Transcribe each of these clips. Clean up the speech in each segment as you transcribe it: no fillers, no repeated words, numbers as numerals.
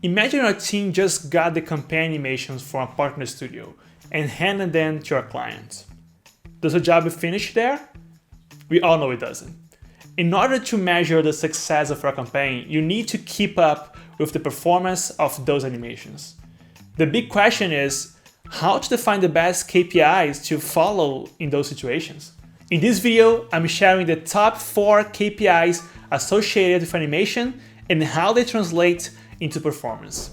Imagine your team just got the campaign animations from a partner studio and handed them to your client. Does the job finish there? We all know it doesn't. In order to measure the success of your campaign, you need to keep up with the performance of those animations. The big question is how to define the best KPIs to follow in those situations. In this video, I'm sharing the top 4 KPIs associated with animation and how they translate into performance.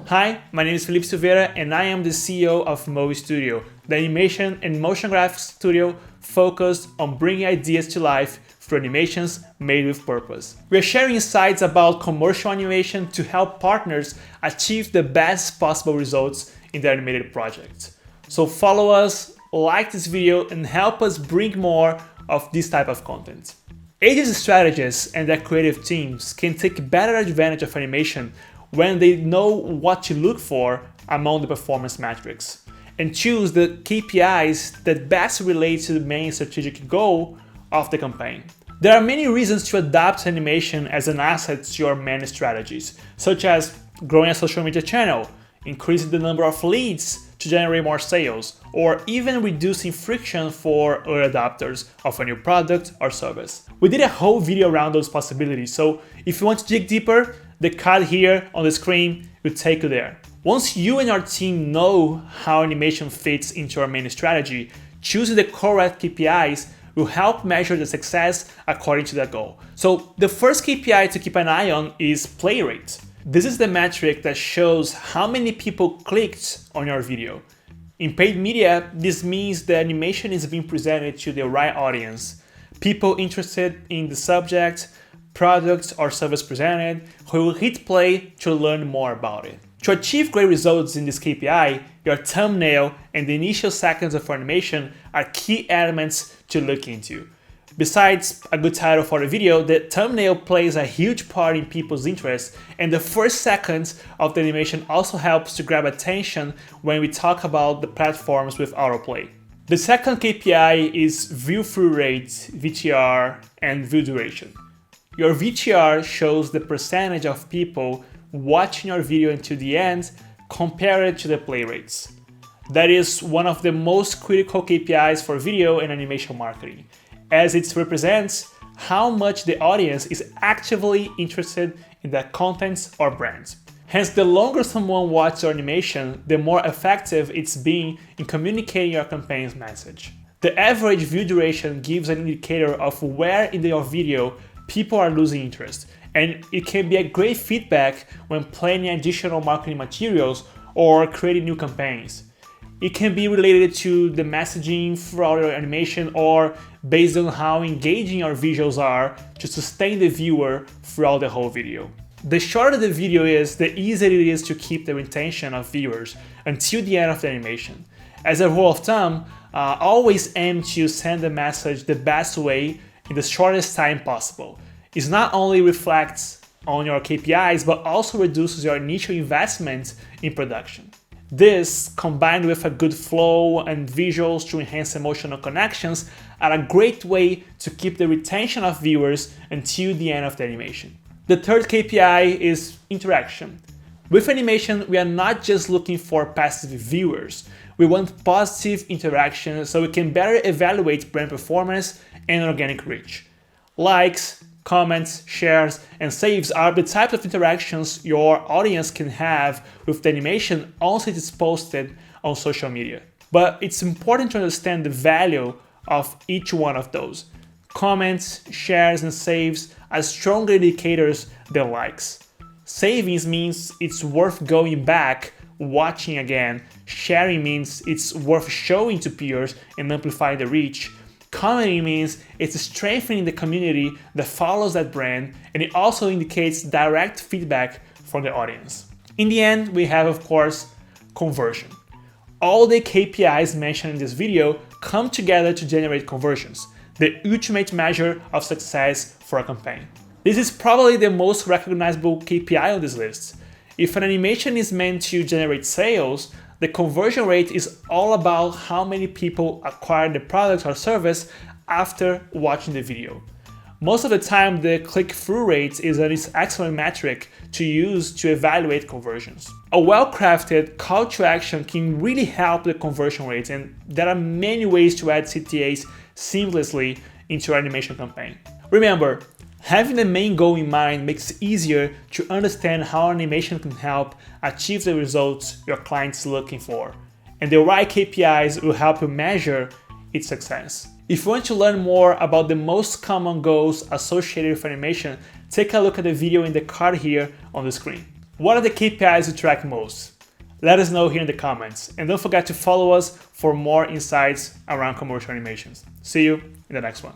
Hi, my name is Felipe Silveira and I am the CEO of MOWE Studio, the animation and motion graphics studio focused on bringing ideas to life through animations made with purpose. We are sharing insights about commercial animation to help partners achieve the best possible results in their animated projects. So follow us, like this video, and help us bring more of this type of content. Agency strategists and their creative teams can take better advantage of animation when they know what to look for among the performance metrics and choose the KPIs that best relate to the main strategic goal of the campaign. There are many reasons to adopt animation as an asset to your main strategies, such as growing a social media channel, increasing the number of leads to generate more sales, or even reducing friction for early adopters of a new product or service. We did a whole video around those possibilities, so if you want to dig deeper, the card here on the screen will take you there. Once you and your team know how animation fits into your main strategy, choosing the correct KPIs will help measure the success according to that goal. So the first KPI to keep an eye on is play rate. This is the metric that shows how many people clicked on your video. In paid media, this means the animation is being presented to the right audience, people interested in the subject, product or service presented, who will hit play to learn more about it. To achieve great results in this KPI, your thumbnail and the initial seconds of animation are key elements to look into. Besides a good title for the video, the thumbnail plays a huge part in people's interest, and the first seconds of the animation also helps to grab attention when we talk about the platforms with autoplay. The second KPI is view-through rate, VTR, and view duration. Your VTR shows the percentage of people watching your video until the end compared to the play rates. That is one of the most critical KPIs for video and animation marketing, as it represents how much the audience is actively interested in that content or brand. Hence, the longer someone watches your animation, the more effective it's being in communicating your campaign's message. The average view duration gives an indicator of where in your video people are losing interest, and it can be a great feedback when planning additional marketing materials or creating new campaigns. It can be related to the messaging throughout your animation or based on how engaging your visuals are to sustain the viewer throughout the whole video. The shorter the video is, the easier it is to keep the retention of viewers until the end of the animation. As a rule of thumb, always aim to send the message the best way in the shortest time possible. It not only reflects on your KPIs, but also reduces your initial investment in production. This, combined with a good flow and visuals to enhance emotional connections, are a great way to keep the retention of viewers until the end of the animation. The third KPI is interaction. With animation, we are not just looking for passive viewers. We want positive interaction so we can better evaluate brand performance and organic reach. Likes, comments, shares, and saves are the types of interactions your audience can have with the animation once it is posted on social media. But it's important to understand the value of each one of those. Comments, shares, and saves are stronger indicators than likes. Savings means it's worth going back, watching again. Sharing means it's worth showing to peers and amplifying the reach. Commenting means it's strengthening the community that follows that brand, and it also indicates direct feedback from the audience. In the end, we have, of course, conversion. All the KPIs mentioned in this video come together to generate conversions, the ultimate measure of success for a campaign. This is probably the most recognizable KPI on this list. If an animation is meant to generate sales, the conversion rate is all about how many people acquire the product or service after watching the video. Most of the time, the click-through rate is an excellent metric to use to evaluate conversions. A well-crafted call to action can really help the conversion rates, and there are many ways to add CTAs seamlessly into your animation campaign. Remember, having the main goal in mind makes it easier to understand how animation can help achieve the results your client's looking for, and the right KPIs will help you measure its success. If you want to learn more about the most common goals associated with animation, take a look at the video in the card here on the screen. What are the KPIs you track most? Let us know here in the comments, and don't forget to follow us for more insights around commercial animations. See you in the next one.